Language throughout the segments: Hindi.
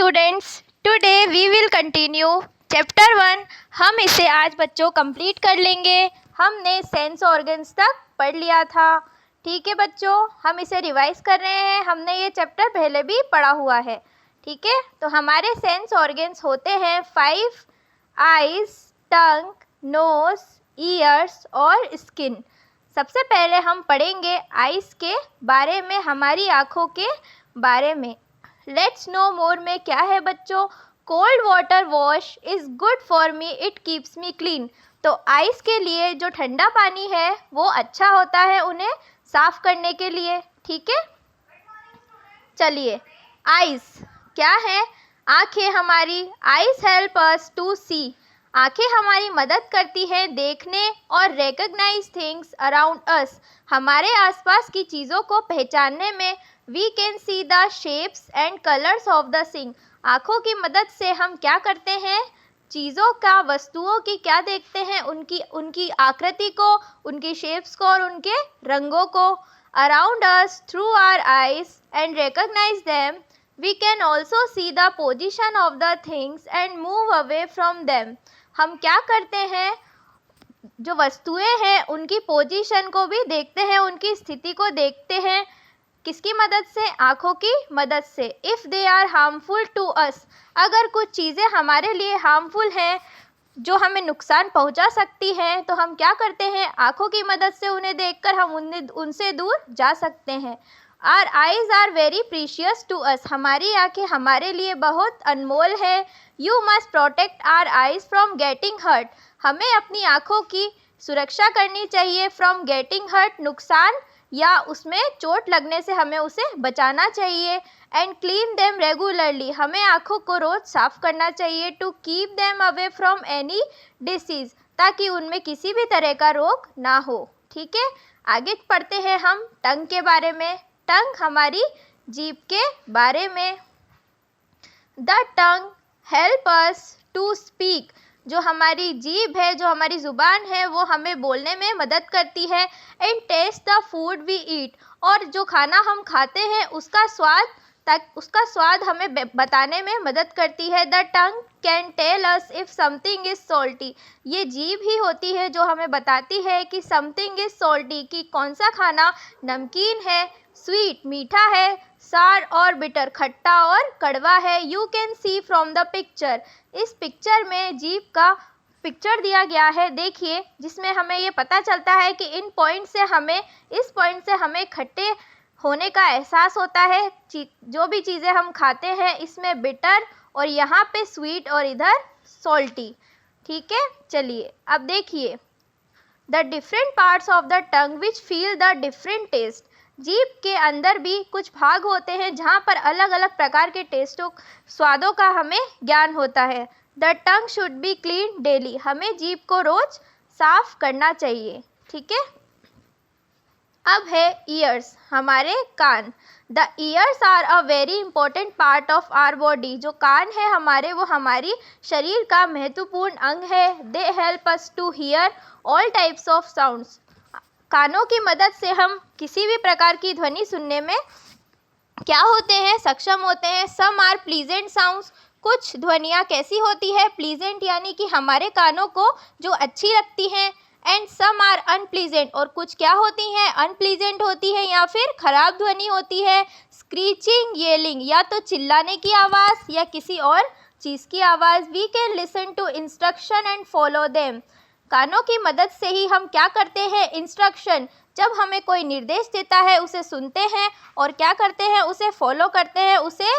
Students, today we will continue chapter 1। हम इसे आज बच्चों कंप्लीट कर लेंगे। हमने सेंस ऑर्गन्स तक पढ़ लिया था। ठीक है बच्चों, हम इसे रिवाइज कर रहे हैं। हमने ये चैप्टर पहले भी पढ़ा हुआ है। ठीक है, तो हमारे सेंस ऑर्गन्स होते हैं 5: आइज, टंग, नोज, ईयर्स और स्किन। सबसे पहले हम पढ़ेंगे आइज के बारे में, हमारी आँखों के बारे में। लेट्स नो मोर में क्या है बच्चों? Cold water wash is good for me, it keeps me clean. तो आइस के लिए जो ठंडा पानी है वो अच्छा होता है उन्हें साफ करने के लिए। ठीक है, चलिए आइस क्या है? आँखें हमारी। आइस हेल्प अस टू सी। आँखें हमारी मदद करती हैं देखने और रिकग्नाइज थिंग्स अराउंड अस। हमारे आसपास की चीज़ों को पहचानने में। We can see the shapes and colours of the scene. आँखों की मदद से हम क्या करते हैं? चीज़ों का, वस्तुओं की क्या देखते हैं? उनकी आकृति को, उनकी शेप्स को और उनके रंगों को। Around us through our eyes and recognise them. We can also see the position of the things and move away from them. हम क्या करते हैं? जो वस्तुएं हैं उनकी पोजीशन को भी देखते हैं, उनकी स्थिति को देखते हैं। किसकी मदद से? आँखों की मदद से। If they are harmful to us, अगर कुछ चीज़ें हमारे लिए हार्मफुल हैं, जो हमें नुकसान पहुंचा सकती हैं, तो हम क्या करते हैं? आँखों की मदद से उन्हें देखकर हम उनसे दूर जा सकते हैं। Our eyes are very precious to us, हमारी आँखें हमारे लिए बहुत अनमोल है। You must protect our eyes from getting hurt, हमें अपनी आँखों की सुरक्षा करनी चाहिए। फ्रॉम गेटिंग हर्ट, नुकसान या उसमें चोट लगने से हमें उसे बचाना चाहिए। एंड क्लीन देम रेगुलरली, हमें आँखों को रोज़ साफ करना चाहिए। To keep them away from any disease, ताकि उनमें किसी भी तरह का रोग ना हो। ठीक है, आगे पढ़ते हैं हम टंग के बारे में। टंग हमारी जीभ के बारे में। The tongue help us to speak, जो हमारी जीभ है, जो हमारी ज़ुबान है, वो हमें बोलने में मदद करती है। And taste the food we eat, और जो खाना हम खाते हैं उसका स्वाद हमें बताने में मदद करती है। The tongue can tell us if something is salty, ये जीभ ही होती है जो हमें बताती है कि समथिंग इज़ सॉल्टी, कि कौन सा खाना नमकीन है, स्वीट मीठा है, सार और बिटर खट्टा और कड़वा है। You can see from the picture, इस पिक्चर में जीभ का पिक्चर दिया गया है, देखिए, जिसमें हमें ये पता चलता है कि इस पॉइंट से हमें खट्टे होने का एहसास होता है। जो भी चीज़ें हम खाते हैं इसमें बिटर और यहाँ पे स्वीट और इधर सॉल्टी। ठीक है, चलिए अब देखिए the different parts of the tongue which feel the different taste. जीभ के अंदर भी कुछ भाग होते हैं जहाँ पर अलग अलग प्रकार के स्वादों का हमें ज्ञान होता है। The tongue should be clean daily, हमें जीभ को रोज साफ करना चाहिए। ठीक है, अब है ईयर्स, हमारे कान। The ears are a very important part of our body, जो कान है हमारे, वो हमारी शरीर का महत्वपूर्ण अंग है। They help us to hear all types of sounds, कानों की मदद से हम किसी भी प्रकार की ध्वनि सुनने में क्या होते हैं? सक्षम होते हैं। सम आर प्लीजेंट साउंड्स, कुछ ध्वनियाँ कैसी होती है? प्लीजेंट यानी कि हमारे कानों को जो अच्छी लगती हैं। एंड सम आर अनप्लीजेंट, और कुछ क्या होती हैं? अनप्लीजेंट होती है या फिर खराब ध्वनि होती है। स्क्रीचिंग, येलिंग, या तो चिल्लाने की आवाज़ या किसी और चीज़ की आवाज़। We can listen to instruction and follow them, कानों की मदद से ही हम क्या करते हैं? इंस्ट्रक्शन, जब हमें कोई निर्देश देता है उसे सुनते हैं और क्या करते हैं? उसे फॉलो करते हैं, उसे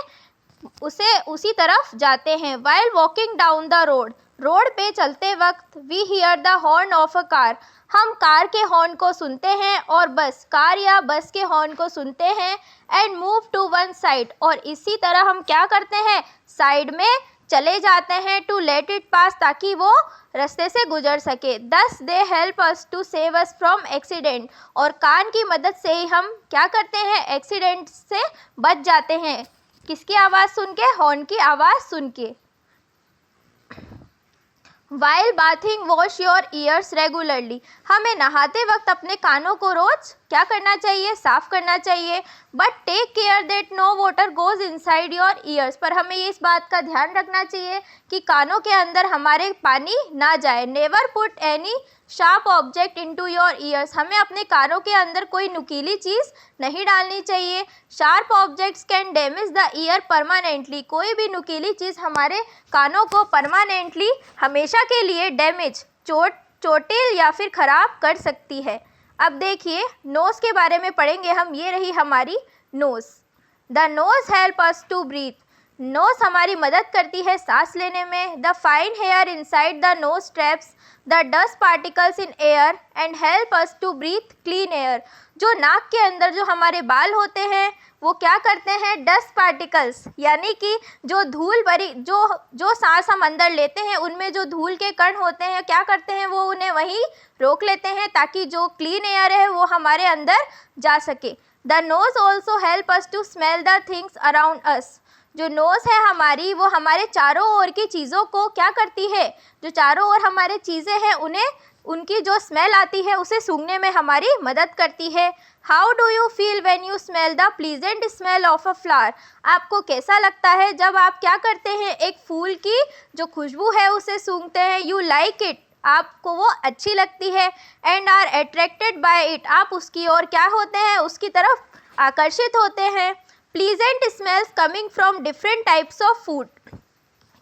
उसी तरफ जाते हैं। While walking down the road, road पे चलते वक्त। We hear the horn of a car, हम कार के हॉर्न को सुनते हैं और कार या बस के हॉर्न को सुनते हैं। And move to one side, और इसी तरह हम क्या करते हैं? साइड में चले जाते हैं। टू लेट इट पास, ताकि वो रास्ते से गुजर सके। Thus they help us to save us from accident, और कान की मदद से ही हम क्या करते हैं? एक्सीडेंट से बच जाते हैं। किसकी आवाज़ सुन के? हॉर्न की आवाज़ सुन के। While bathing wash your ears regularly, हमें नहाते वक्त अपने कानों को रोज क्या करना चाहिए, साफ़ करना चाहिए। But take care that no water goes inside your ears, पर हमें इस बात का ध्यान रखना चाहिए कि कानों के अंदर हमारे पानी ना जाए। Never put any sharp object into your ears, हमें अपने कानों के अंदर कोई नुकीली चीज़ नहीं डालनी चाहिए। Sharp objects can damage the year permanently, कोई भी नुकीली चीज़ हमारे कानों को परमानेंटली हमेशा के लिए डैमेज, चोटिल या फिर ख़राब कर सकती है। अब देखिए नोज़ के बारे में पढ़ेंगे हम। ये रही हमारी nose. The nose help us to breathe, nose हमारी मदद करती है सांस लेने में। The fine hair inside the nose traps the dust particles in air and help us to breathe clean air, जो नाक के अंदर जो हमारे बाल होते हैं वो क्या करते हैं, डस्ट पार्टिकल्स यानी कि जो धूल भरी जो सांस हम अंदर लेते हैं उनमें जो धूल के कण होते हैं क्या करते हैं, वो उन्हें वहीं रोक लेते हैं ताकि जो क्लीन एयर है वो हमारे अंदर जा सके। The nose also help us to smell the things around us, जो नोज़ है हमारी वो हमारे चारों ओर की चीज़ों को क्या करती है, जो चारों ओर हमारे चीज़ें हैं उन्हें उनकी जो स्मेल आती है उसे सूंघने में हमारी मदद करती है। How do you feel when you smell the pleasant smell of a flower, आपको कैसा लगता है जब आप क्या करते हैं, एक फूल की जो खुशबू है उसे सूंघते हैं। यू लाइक इट, आपको वो अच्छी लगती है। And are attracted by it, आप उसकी ओर क्या होते हैं, उसकी तरफ आकर्षित होते हैं। Pleasant smells coming from different types of food,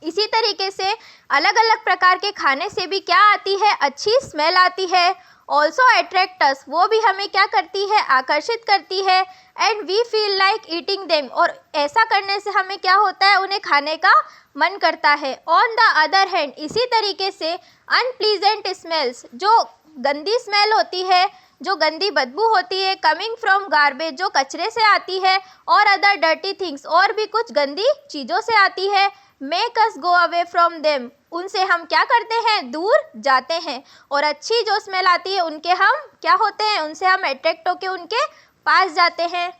इसी तरीके से अलग अलग प्रकार के खाने से भी क्या आती है, अच्छी स्मेल आती है। ऑल्सो अट्रैक्ट अस, वो भी हमें क्या करती है, आकर्षित करती है। And we feel like eating them, और ऐसा करने से हमें क्या होता है, उन्हें खाने का मन करता है। ऑन द अदर हैंड, इसी तरीके से अनप्लीजेंट स्मेल्स, जो गंदी स्मेल होती है, जो गंदी बदबू होती है, कमिंग फ्रॉम गार्बेज, जो कचरे से आती है, और अदर डर्टी थिंग्स, और भी कुछ गंदी चीज़ों से आती है। Make us go away from them, उनसे हम क्या करते हैं, दूर जाते हैं। और अच्छी जो स्मेल आती है उनके हम क्या होते हैं, उनसे हम अट्रैक्ट होकर उनके पास जाते हैं।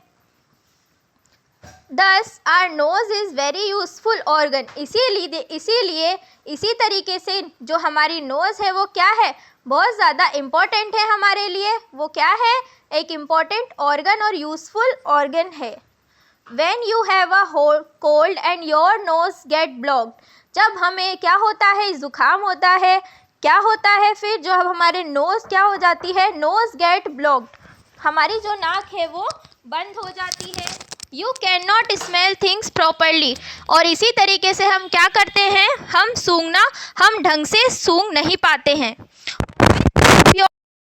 दस are knows is very useful organ, इसीलिए इसी तरीके से जो हमारी नोज़ है वो क्या है, बहुत ज़्यादा इम्पॉर्टेंट है हमारे लिए। वो क्या है, एक इम्पॉर्टेंट ऑर्गन और यूजफुल ऑर्गन है। When you have a cold and your nose get blocked, जब हमें क्या होता है, ज़ुकाम होता है, क्या होता है फिर, जो हमारे नोज़ क्या हो जाती है, नोज़ गेट ब्लॉक्ड, हमारी जो नाक है वो बंद हो जाती है। You can not smell things properly, और इसी तरीके से हम क्या करते हैं, हम ढंग से सूंघ नहीं पाते हैं।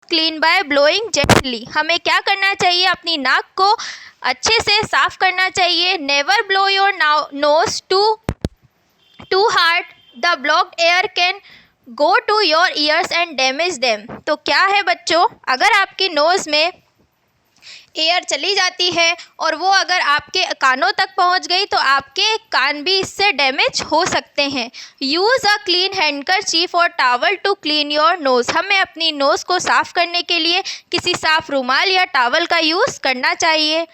क्लीन बाय ब्लोइंग जेंटली, हमें क्या करना चाहिए, अपनी नाक को अच्छे से साफ करना चाहिए। Never blow your nose too hard, the blocked air can go to your ears and damage them. तो क्या है बच्चों, अगर आपकी नोज़ में एयर चली जाती है और वो अगर आपके कानों तक पहुंच गई तो आपके कान भी इससे डैमेज हो सकते हैं। यूज़ अ क्लीन हैंडकरचीफ और towel to clean your nose, हमें अपनी नोज़ को साफ़ करने के लिए किसी साफ़ रुमाल या टॉवल का यूज़ करना चाहिए।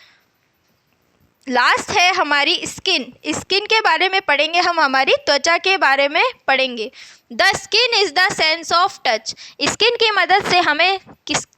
लास्ट है हमारी स्किन के बारे में पढ़ेंगे हम, हमारी त्वचा के बारे में पढ़ेंगे। The skin is the sense of touch, skin की मदद से हमें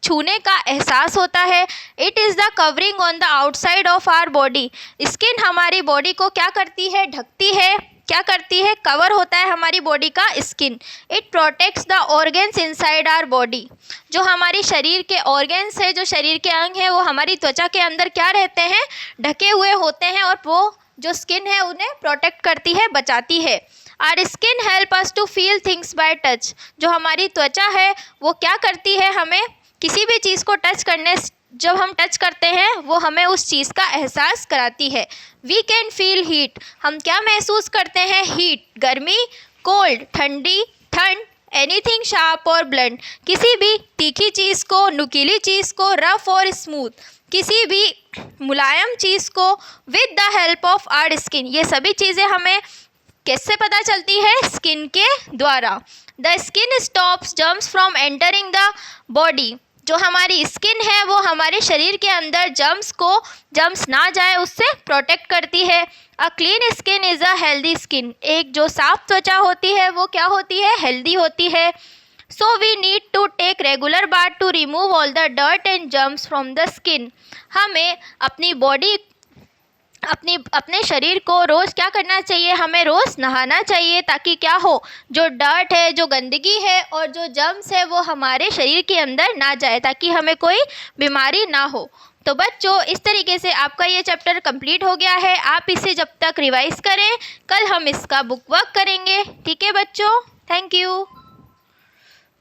छूने का एहसास होता है। It is the covering on the outside of our body, skin हमारी बॉडी को क्या करती है, ढकती है, क्या करती है, कवर होता है हमारी बॉडी का skin. It protects the organs inside our body, जो हमारी शरीर के ऑर्गन्स है, जो शरीर के अंग हैं वो हमारी त्वचा के अंदर क्या रहते हैं, ढके हुए होते हैं, और वो जो स्किन है उन्हें प्रोटेक्ट करती है, बचाती है। Our skin help us to feel things by touch, जो हमारी त्वचा है वो क्या करती है, हमें किसी भी चीज़ को टच करने, जब हम टच करते हैं वो हमें उस चीज़ का एहसास कराती है। वी कैन फील हीट, हम क्या महसूस करते हैं, हीट, गर्मी, कोल्ड, ठंड, एनीथिंग शार्प और ब्लंट, किसी भी तीखी चीज़ को, नुकीली चीज़ को, रफ और स्मूथ, किसी भी मुलायम चीज़ को, with the help of our skin, ये सभी चीज़ें हमें कैसे पता चलती है, स्किन के द्वारा। The skin stops germs from entering the body, जो हमारी स्किन है वो हमारे शरीर के अंदर जर्म्स ना जाए उससे प्रोटेक्ट करती है। A clean skin is a healthy skin, एक जो साफ त्वचा होती है वो क्या होती है, हेल्दी होती है। So we need to take regular bath to remove all the dirt and germs from the skin. हमें अपनी बॉडी अपने शरीर को रोज़ क्या करना चाहिए, हमें रोज़ नहाना चाहिए, ताकि क्या हो, जो डर्ट है, जो गंदगी है और जो जर्म्स है वो हमारे शरीर के अंदर ना जाए, ताकि हमें कोई बीमारी ना हो। तो बच्चों, इस तरीके से आपका ये चैप्टर कंप्लीट हो गया है। आप इसे जब तक रिवाइज करें, कल हम इसका बुक वर्क करेंगे। ठीक है बच्चों, थैंक यू।